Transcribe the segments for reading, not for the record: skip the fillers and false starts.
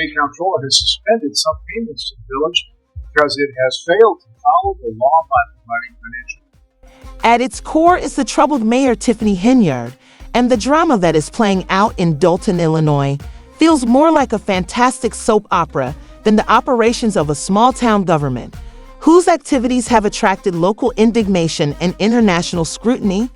State Comptroller has suspended some payments to the village because it has failed to follow the law by providing financial. At its core is the troubled Mayor Tiffany Henyard, and the drama that is playing out in Dalton, Illinois, feels more like a fantastic soap opera than the operations of a small-town government, whose activities have attracted local indignation and international scrutiny.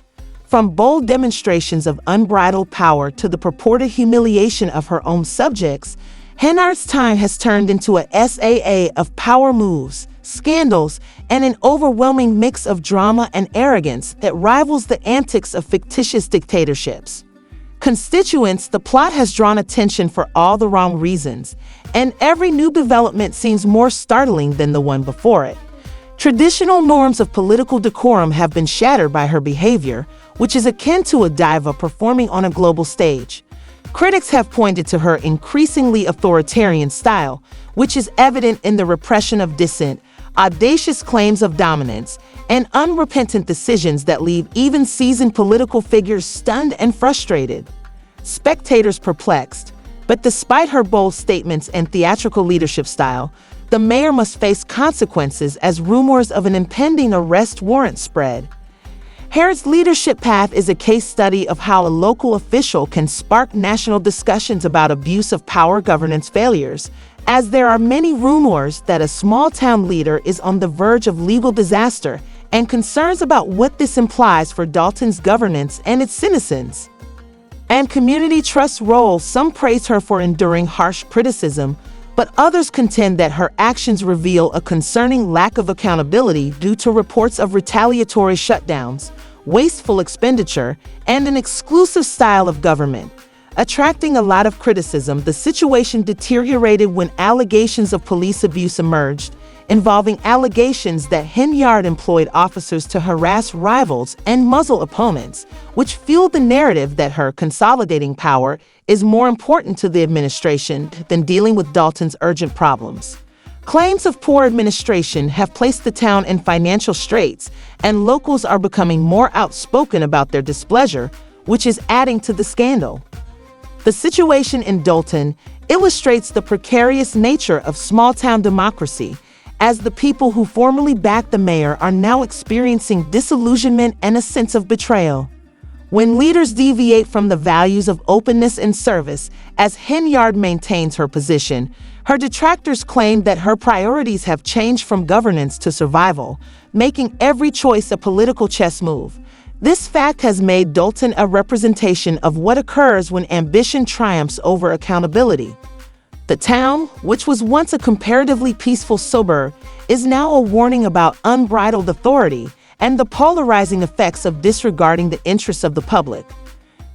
From bold demonstrations of unbridled power to the purported humiliation of her own subjects, Henyard's time has turned into a SAA of power moves, scandals, and an overwhelming mix of drama and arrogance that rivals the antics of fictitious dictatorships. Constituents, the plot has drawn attention for all the wrong reasons, and every new development seems more startling than the one before it. Traditional norms of political decorum have been shattered by her behavior, which is akin to a diva performing on a global stage. Critics have pointed to her increasingly authoritarian style, which is evident in the repression of dissent, audacious claims of dominance, and unrepentant decisions that leave even seasoned political figures stunned and frustrated. Spectators perplexed, but despite her bold statements and theatrical leadership style, the mayor must face consequences as rumors of an impending arrest warrant spread. Henyard's leadership path is a case study of how a local official can spark national discussions about abuse of power governance failures, as there are many rumors that a small-town leader is on the verge of legal disaster and concerns about what this implies for Dalton's governance and its citizens. And community trust role, some praise her for enduring harsh criticism, but others contend that her actions reveal a concerning lack of accountability due to reports of retaliatory shutdowns, wasteful expenditure, and an exclusive style of government. Attracting a lot of criticism, the situation deteriorated when allegations of police abuse emerged, involving allegations that Henyard employed officers to harass rivals and muzzle opponents, which fueled the narrative that her consolidating power is more important to the administration than dealing with Dalton's urgent problems. Claims of poor administration have placed the town in financial straits, and locals are becoming more outspoken about their displeasure, which is adding to the scandal. The situation in Dalton illustrates the precarious nature of small-town democracy, as the people who formerly backed the mayor are now experiencing disillusionment and a sense of betrayal. When leaders deviate from the values of openness and service, as Henyard maintains her position, her detractors claim that her priorities have changed from governance to survival, making every choice a political chess move. This fact has made Dalton a representation of what occurs when ambition triumphs over accountability. The town, which was once a comparatively peaceful suburb, is now a warning about unbridled authority and the polarizing effects of disregarding the interests of the public.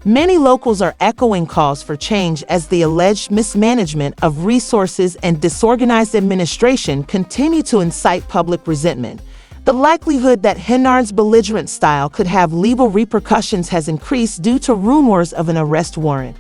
Many locals are echoing calls for change as the alleged mismanagement of resources and disorganized administration continue to incite public resentment. The likelihood that Henyard's belligerent style could have legal repercussions has increased due to rumors of an arrest warrant.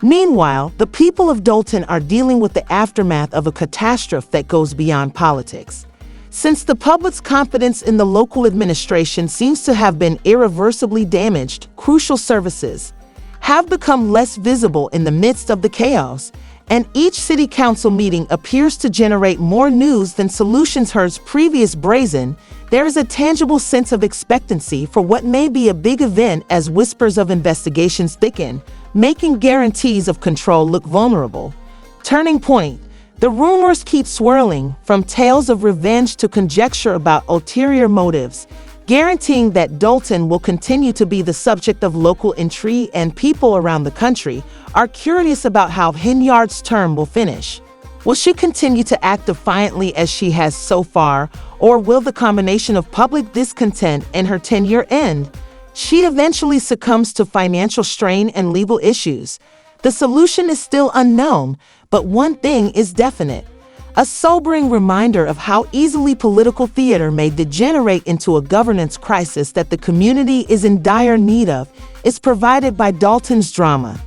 Meanwhile, the people of Dalton are dealing with the aftermath of a catastrophe that goes beyond politics. Since the public's confidence in the local administration seems to have been irreversibly damaged, crucial services have become less visible in the midst of the chaos, and each city council meeting appears to generate more news than solutions. Heard's previous brazen, there is a tangible sense of expectancy for what may be a big event as whispers of investigations thicken, making guarantees of control look vulnerable. Turning point. The rumors keep swirling, from tales of revenge to conjecture about ulterior motives, guaranteeing that Dalton will continue to be the subject of local intrigue, and people around the country are curious about how Henyard's term will finish. Will she continue to act defiantly as she has so far, or will the combination of public discontent and her tenure end? She eventually succumbs to financial strain and legal issues. The solution is still unknown, but one thing is definite. A sobering reminder of how easily political theater may degenerate into a governance crisis that the community is in dire need of is provided by Dalton's drama.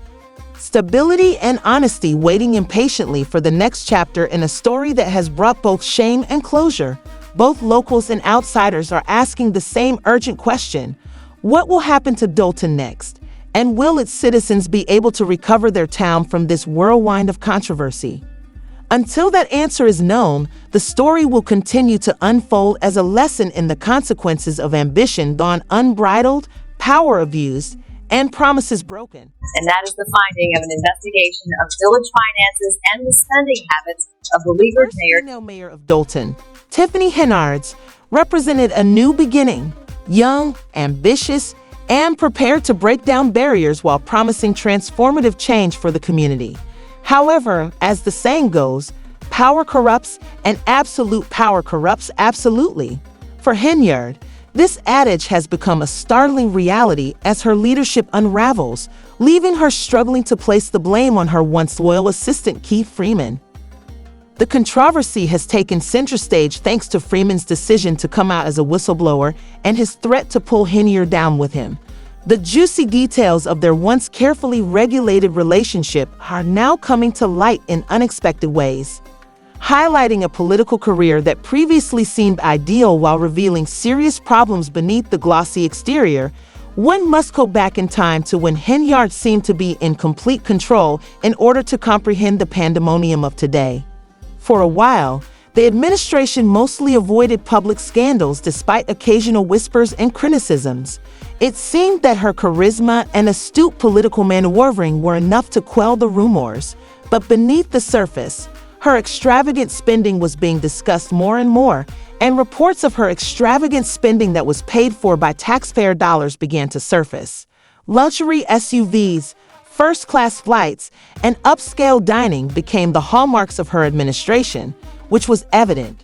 Stability and honesty, waiting impatiently for the next chapter in a story that has brought both shame and closure. Both locals and outsiders are asking the same urgent question: what will happen to Dalton next? And will its citizens be able to recover their town from this whirlwind of controversy? Until that answer is known, the story will continue to unfold as a lesson in the consequences of ambition gone unbridled, power abused, and promises broken. And that is the finding of an investigation of village finances and the spending habits of the leaguer's mayor. Female mayor of Dalton, Tiffany Henyard, represented a new beginning, young, ambitious, and prepared to break down barriers while promising transformative change for the community. However, as the saying goes, power corrupts and absolute power corrupts absolutely. For Henyard, this adage has become a startling reality as her leadership unravels, leaving her struggling to place the blame on her once loyal assistant Keith Freeman. The controversy has taken center stage thanks to Freeman's decision to come out as a whistleblower and his threat to pull Henyard down with him. The juicy details of their once carefully regulated relationship are now coming to light in unexpected ways, highlighting a political career that previously seemed ideal while revealing serious problems beneath the glossy exterior. One must go back in time to when Henyard seemed to be in complete control in order to comprehend the pandemonium of today. For a while, the administration mostly avoided public scandals despite occasional whispers and criticisms. It seemed that her charisma and astute political maneuvering were enough to quell the rumors, but beneath the surface, her extravagant spending was being discussed more and more, and reports of her extravagant spending that was paid for by taxpayer dollars began to surface. Luxury SUVs, first-class flights, and upscale dining became the hallmarks of her administration, which was evident.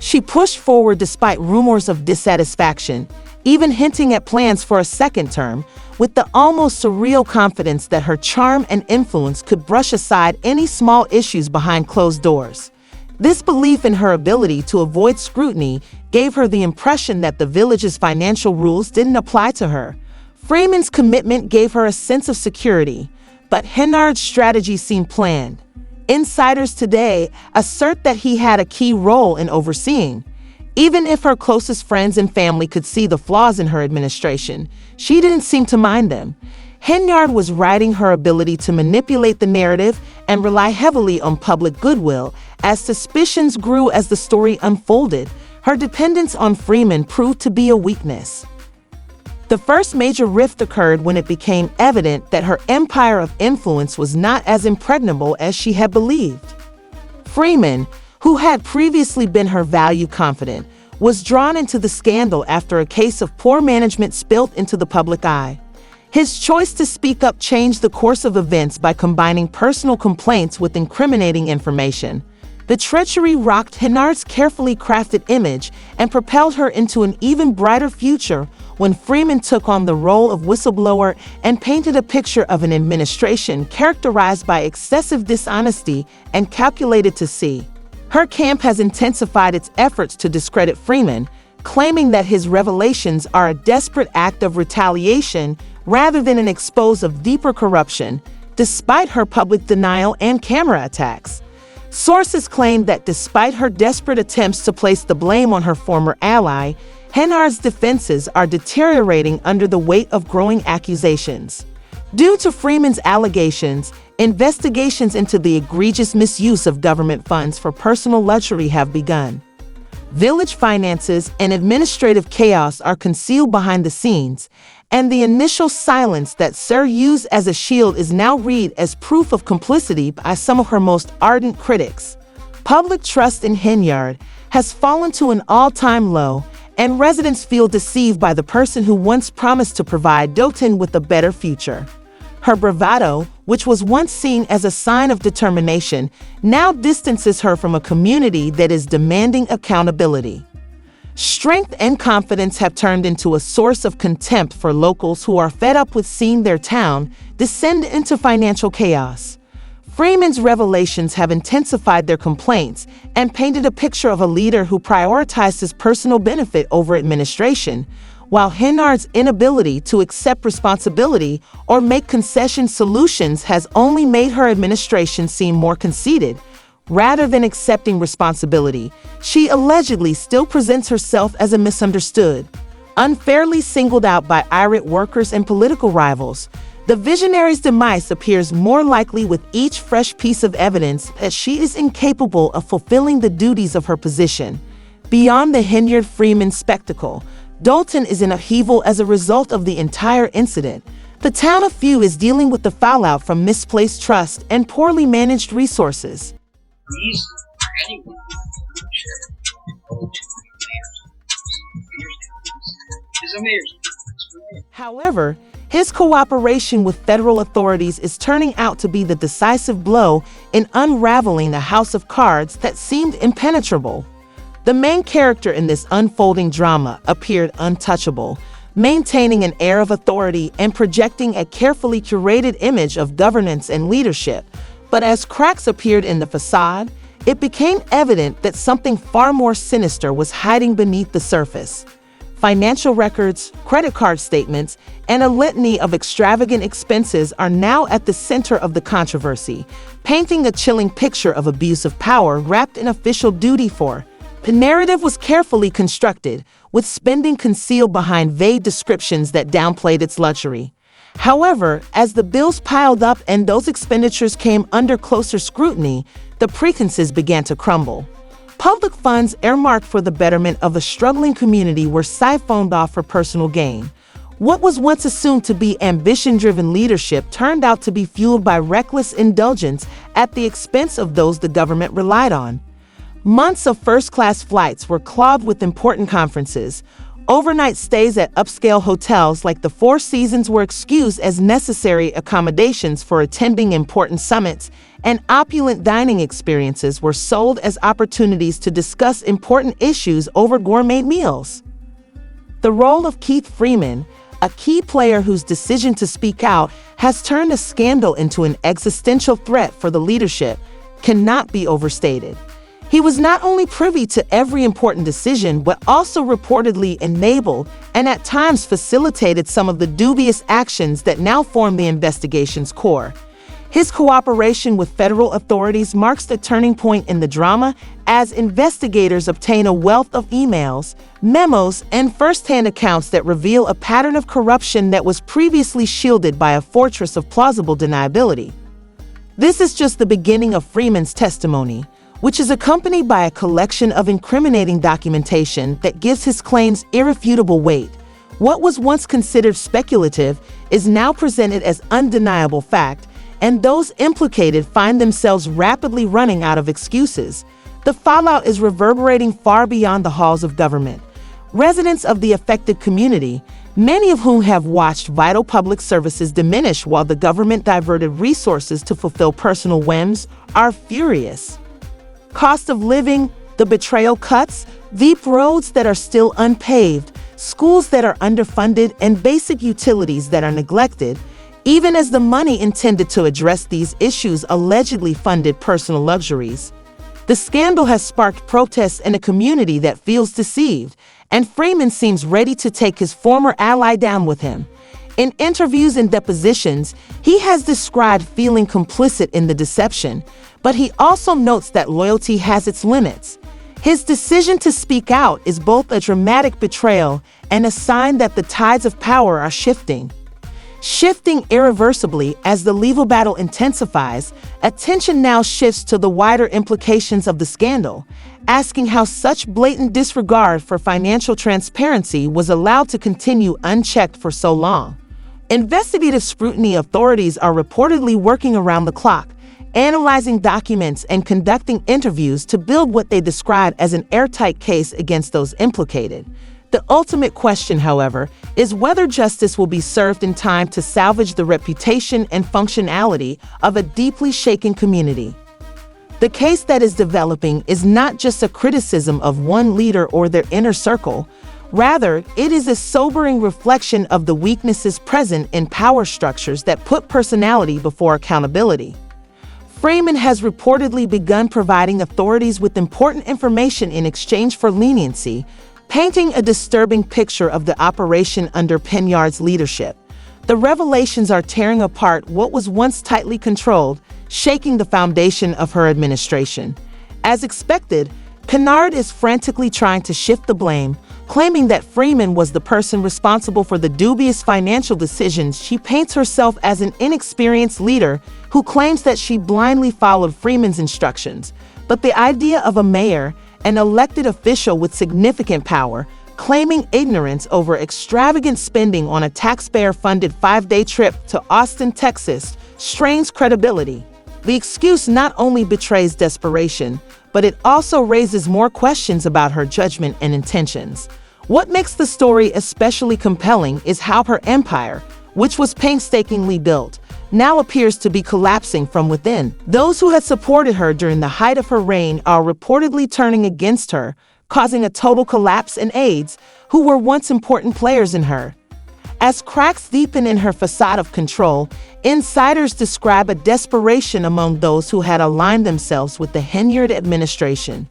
She pushed forward despite rumors of dissatisfaction, even hinting at plans for a second term, with the almost surreal confidence that her charm and influence could brush aside any small issues behind closed doors. This belief in her ability to avoid scrutiny gave her the impression that the village's financial rules didn't apply to her. Freeman's commitment gave her a sense of security, but Henyard's strategy seemed planned. Insiders today assert that he had a key role in overseeing. Even if her closest friends and family could see the flaws in her administration, she didn't seem to mind them. Henyard was riding her ability to manipulate the narrative and rely heavily on public goodwill. As suspicions grew as the story unfolded, her dependence on Freeman proved to be a weakness. The first major rift occurred when it became evident that her empire of influence was not as impregnable as she had believed. Freeman, who had previously been her value confidant, was drawn into the scandal after a case of poor management spilled into the public eye. His choice to speak up changed the course of events by combining personal complaints with incriminating information. The treachery rocked Henyard's carefully crafted image and propelled her into an even brighter future when Freeman took on the role of whistleblower and painted a picture of an administration characterized by excessive dishonesty and calculated to see. Her camp has intensified its efforts to discredit Freeman, claiming that his revelations are a desperate act of retaliation rather than an expose of deeper corruption, despite her public denial and camera attacks. Sources claim that despite her desperate attempts to place the blame on her former ally, Henyard's defenses are deteriorating under the weight of growing accusations. Due to Freeman's allegations, investigations into the egregious misuse of government funds for personal luxury have begun. Village finances and administrative chaos are concealed behind the scenes, and the initial silence that Sir used as a shield is now read as proof of complicity by some of her most ardent critics. Public trust in Henyard has fallen to an all-time low, and residents feel deceived by the person who once promised to provide Dalton with a better future. Her bravado, which was once seen as a sign of determination, now distances her from a community that is demanding accountability. Strength and confidence have turned into a source of contempt for locals who are fed up with seeing their town descend into financial chaos. Freeman's revelations have intensified their complaints and painted a picture of a leader who prioritizes personal benefit over administration, while Henyard's inability to accept responsibility or make concession solutions has only made her administration seem more conceited. Rather than accepting responsibility, she allegedly still presents herself as a misunderstood, unfairly singled out by irate workers and political rivals. The visionary's demise appears more likely with each fresh piece of evidence that she is incapable of fulfilling the duties of her position. Beyond the Henyard-Freeman spectacle, Dalton is in upheaval as a result of the entire incident. The town of Few is dealing with the fallout from misplaced trust and poorly managed resources. These are anyone who is a mayor's office. However, his cooperation with federal authorities is turning out to be the decisive blow in unraveling a house of cards that seemed impenetrable. The main character in this unfolding drama appeared untouchable, maintaining an air of authority and projecting a carefully curated image of governance and leadership. But as cracks appeared in the facade, it became evident that something far more sinister was hiding beneath the surface. Financial records, credit card statements, and a litany of extravagant expenses are now at the center of the controversy, painting a chilling picture of abuse of power wrapped in official duty. The narrative was carefully constructed, with spending concealed behind vague descriptions that downplayed its luxury. However, as the bills piled up and those expenditures came under closer scrutiny, the pretenses began to crumble. Public funds earmarked for the betterment of a struggling community were siphoned off for personal gain. What was once assumed to be ambition-driven leadership turned out to be fueled by reckless indulgence at the expense of those the government relied on. Months of first-class flights were clogged with important conferences. Overnight stays at upscale hotels like the Four Seasons were excused as necessary accommodations for attending important summits, and opulent dining experiences were sold as opportunities to discuss important issues over gourmet meals. The role of Keith Freeman, a key player whose decision to speak out has turned a scandal into an existential threat for the leadership, cannot be overstated. He was not only privy to every important decision, but also reportedly enabled and at times facilitated some of the dubious actions that now form the investigation's core. His cooperation with federal authorities marks the turning point in the drama as investigators obtain a wealth of emails, memos, and first-hand accounts that reveal a pattern of corruption that was previously shielded by a fortress of plausible deniability. This is just the beginning of Freeman's testimony, which is accompanied by a collection of incriminating documentation that gives his claims irrefutable weight. What was once considered speculative is now presented as undeniable fact, and those implicated find themselves rapidly running out of excuses. The fallout is reverberating far beyond the halls of government. Residents of the affected community, many of whom have watched vital public services diminish while the government diverted resources to fulfill personal whims, are furious. Cost of living, the betrayal cuts, deep roads that are still unpaved, schools that are underfunded, and basic utilities that are neglected, even as the money intended to address these issues allegedly funded personal luxuries. The scandal has sparked protests in a community that feels deceived, and Freeman seems ready to take his former ally down with him. In interviews and depositions, he has described feeling complicit in the deception, but he also notes that loyalty has its limits. His decision to speak out is both a dramatic betrayal and a sign that the tides of power are shifting. Shifting irreversibly as the legal battle intensifies, attention now shifts to the wider implications of the scandal, asking how such blatant disregard for financial transparency was allowed to continue unchecked for so long. Investigative scrutiny authorities are reportedly working around the clock, analyzing documents and conducting interviews to build what they describe as an airtight case against those implicated. The ultimate question, however, is whether justice will be served in time to salvage the reputation and functionality of a deeply shaken community. The case that is developing is not just a criticism of one leader or their inner circle. Rather, it is a sobering reflection of the weaknesses present in power structures that put personality before accountability. Freeman has reportedly begun providing authorities with important information in exchange for leniency, painting a disturbing picture of the operation under Henyard's leadership. The revelations are tearing apart what was once tightly controlled, shaking the foundation of her administration. As expected, Henyard is frantically trying to shift the blame, Claiming that Freeman was the person responsible for the dubious financial decisions, she paints herself as an inexperienced leader who claims that she blindly followed Freeman's instructions. But the idea of a mayor, an elected official with significant power, claiming ignorance over extravagant spending on a taxpayer-funded 5-day trip to Austin, Texas, strains credibility. The excuse not only betrays desperation, but it also raises more questions about her judgment and intentions. What makes the story especially compelling is how her empire, which was painstakingly built, now appears to be collapsing from within. Those who had supported her during the height of her reign are reportedly turning against her, causing a total collapse in aides who were once important players in her. As cracks deepen in her facade of control, insiders describe a desperation among those who had aligned themselves with the Henyard administration.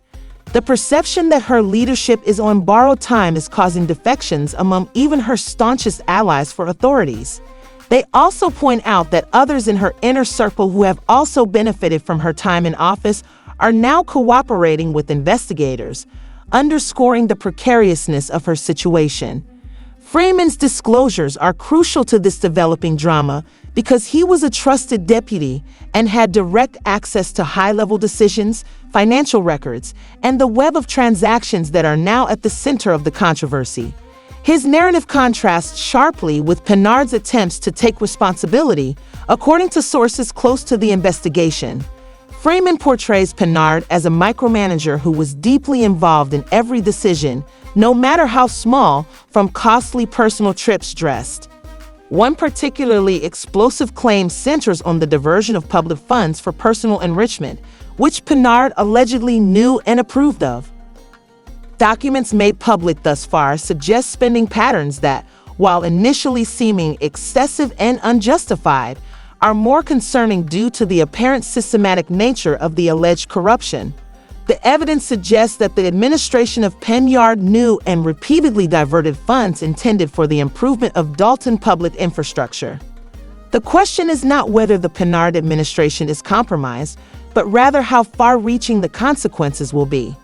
The perception that her leadership is on borrowed time is causing defections among even her staunchest allies for authorities. They also point out that others in her inner circle who have also benefited from her time in office are now cooperating with investigators, underscoring the precariousness of her situation. Freeman's disclosures are crucial to this developing drama because he was a trusted deputy and had direct access to high-level decisions, financial records, and the web of transactions that are now at the center of the controversy. His narrative contrasts sharply with Henyard's attempts to take responsibility, according to sources close to the investigation. Freeman portrays Henyard as a micromanager who was deeply involved in every decision, no matter how small, from costly personal trips dressed. One particularly explosive claim centers on the diversion of public funds for personal enrichment, which Henyard allegedly knew and approved of. Documents made public thus far suggest spending patterns that, while initially seeming excessive and unjustified, are more concerning due to the apparent systematic nature of the alleged corruption. The evidence suggests that the administration of Henyard knew and repeatedly diverted funds intended for the improvement of Dalton public infrastructure. The question is not whether the Henyard administration is compromised, but rather how far-reaching the consequences will be.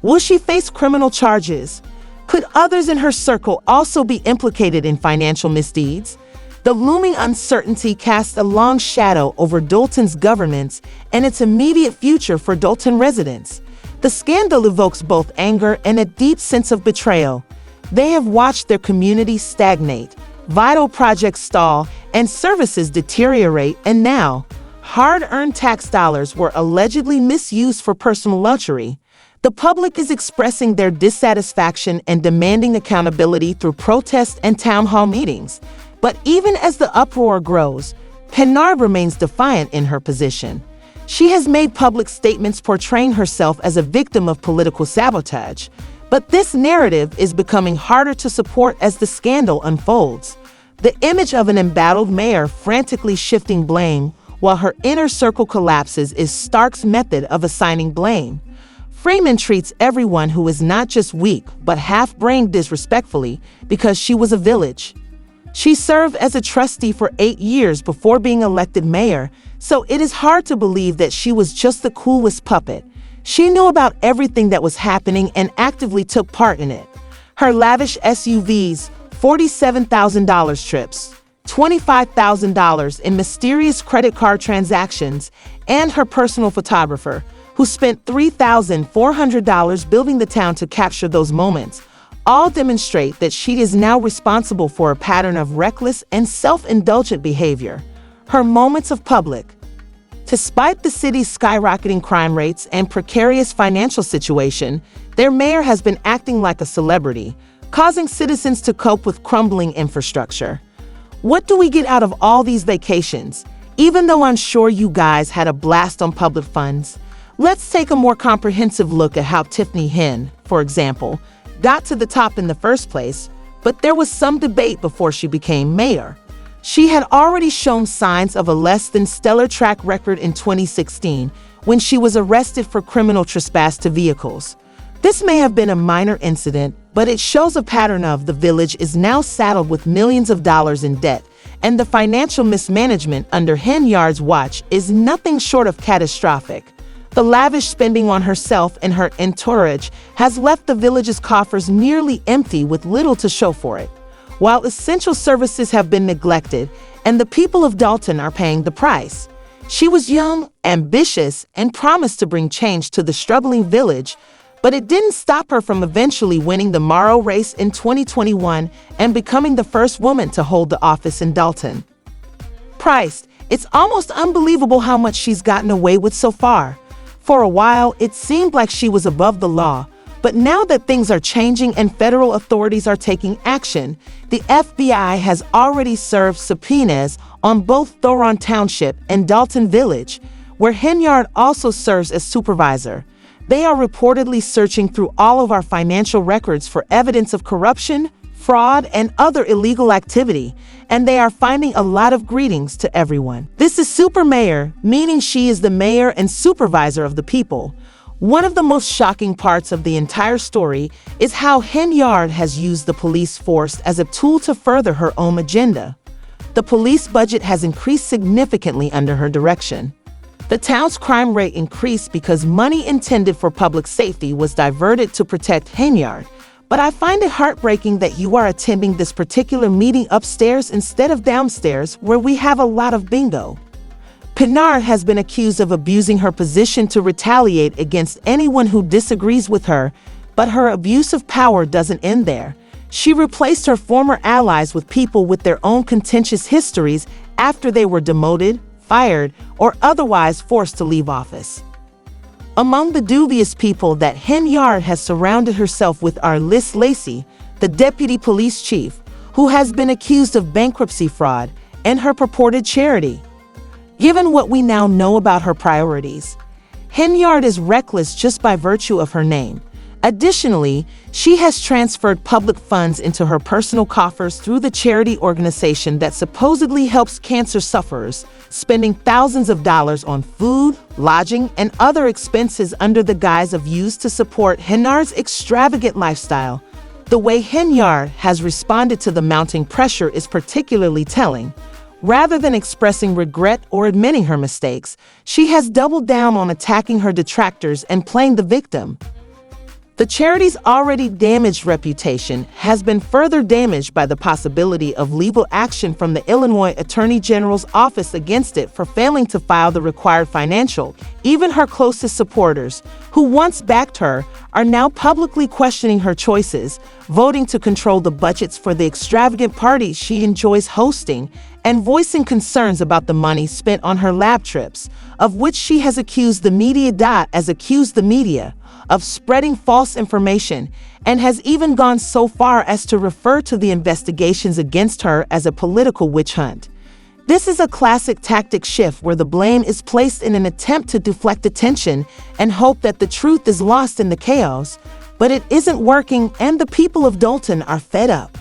Will she face criminal charges? Could others in her circle also be implicated in financial misdeeds? The looming uncertainty casts a long shadow over Dalton's governance and its immediate future for Dalton residents. The scandal evokes both anger and a deep sense of betrayal. They have watched their community stagnate, vital projects stall, and services deteriorate, and now, hard-earned tax dollars were allegedly misused for personal luxury. The public is expressing their dissatisfaction and demanding accountability through protests and town hall meetings. But even as the uproar grows, Henyard remains defiant in her position. She has made public statements portraying herself as a victim of political sabotage. But this narrative is becoming harder to support as the scandal unfolds. The image of an embattled mayor frantically shifting blame while her inner circle collapses is Stark's method of assigning blame. Freeman treats everyone who is not just weak but half-brained disrespectfully because she was a village. She served as a trustee for 8 years before being elected mayor, so it is hard to believe that she was just the coolest puppet. She knew about everything that was happening and actively took part in it. Her lavish SUVs, $47,000 trips, $25,000 in mysterious credit card transactions, and her personal photographer, who spent $3,400 building the town to capture those moments, all demonstrate that she is now responsible for a pattern of reckless and self-indulgent behavior. Her moments of public. Despite the city's skyrocketing crime rates and precarious financial situation, their mayor has been acting like a celebrity, causing citizens to cope with crumbling infrastructure. What do we get out of all these vacations? Even though I'm sure you guys had a blast on public funds, let's take a more comprehensive look at how Tiffany Henyard, for example, got to the top in the first place, but there was some debate before she became mayor. She had already shown signs of a less than stellar track record in 2016 when she was arrested for criminal trespass to vehicles. This may have been a minor incident, but it shows a pattern of the village is now saddled with millions of dollars in debt, and the financial mismanagement under Henyard's watch is nothing short of catastrophic. The lavish spending on herself and her entourage has left the village's coffers nearly empty with little to show for it. While essential services have been neglected and the people of Dalton are paying the price. She was young, ambitious, and promised to bring change to the struggling village, but it didn't stop her from eventually winning the mayoral race in 2021 and becoming the first woman to hold the office in Dalton. Priced, it's almost unbelievable how much she's gotten away with so far. For a while, it seemed like she was above the law, but now that things are changing and federal authorities are taking action, the FBI has already served subpoenas on both Thoron Township and Dalton Village, where Henyard also serves as supervisor. They are reportedly searching through all of our financial records for evidence of corruption, fraud, and other illegal activity, and they are finding a lot of greetings to everyone. This is Super Mayor, meaning she is the mayor and supervisor of the people. One of the most shocking parts of the entire story is how Henyard has used the police force as a tool to further her own agenda. The police budget has increased significantly under her direction. The town's crime rate increased because money intended for public safety was diverted to protect Henyard. But I find it heartbreaking that you are attending this particular meeting upstairs instead of downstairs, where we have a lot of bingo. Henyard has been accused of abusing her position to retaliate against anyone who disagrees with her, but her abuse of power doesn't end there. She replaced her former allies with people with their own contentious histories after they were demoted, fired, or otherwise forced to leave office. Among the dubious people that Henyard has surrounded herself with are Liz Lacey, the deputy police chief, who has been accused of bankruptcy fraud, and her purported charity. Given what we now know about her priorities, Henyard is reckless just by virtue of her name. Additionally, she has transferred public funds into her personal coffers through the charity organization that supposedly helps cancer sufferers, spending thousands of dollars on food, lodging, and other expenses under the guise of use to support Henyard's extravagant lifestyle. The way Henyard has responded to the mounting pressure is particularly telling. Rather than expressing regret or admitting her mistakes, she has doubled down on attacking her detractors and playing the victim. The charity's already damaged reputation has been further damaged by the possibility of legal action from the Illinois Attorney General's office against it for failing to file the required financial. Even her closest supporters, who once backed her, are now publicly questioning her choices, voting to control the budgets for the extravagant parties she enjoys hosting, and voicing concerns about the money spent on her lab trips, of which she has accused the media of spreading false information, and has even gone so far as to refer to the investigations against her as a political witch hunt. This is a classic tactic shift where the blame is placed in an attempt to deflect attention and hope that the truth is lost in the chaos, but it isn't working and the people of Dalton are fed up.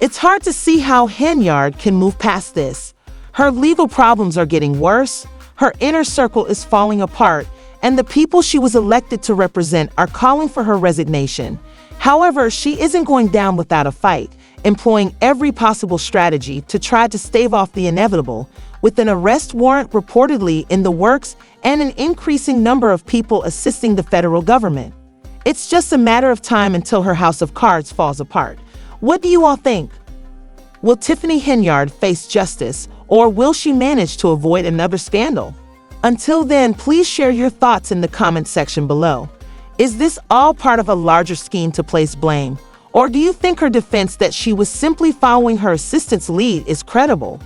It's hard to see how Henyard can move past this. Her legal problems are getting worse, her inner circle is falling apart, and the people she was elected to represent are calling for her resignation. However, she isn't going down without a fight, employing every possible strategy to try to stave off the inevitable, with an arrest warrant reportedly in the works and an increasing number of people assisting the federal government. It's just a matter of time until her house of cards falls apart. What do you all think? Will Tiffany Henyard face justice, or will she manage to avoid another scandal? Until then, please share your thoughts in the comment section below. Is this all part of a larger scheme to place blame? Or do you think her defense that she was simply following her assistant's lead is credible?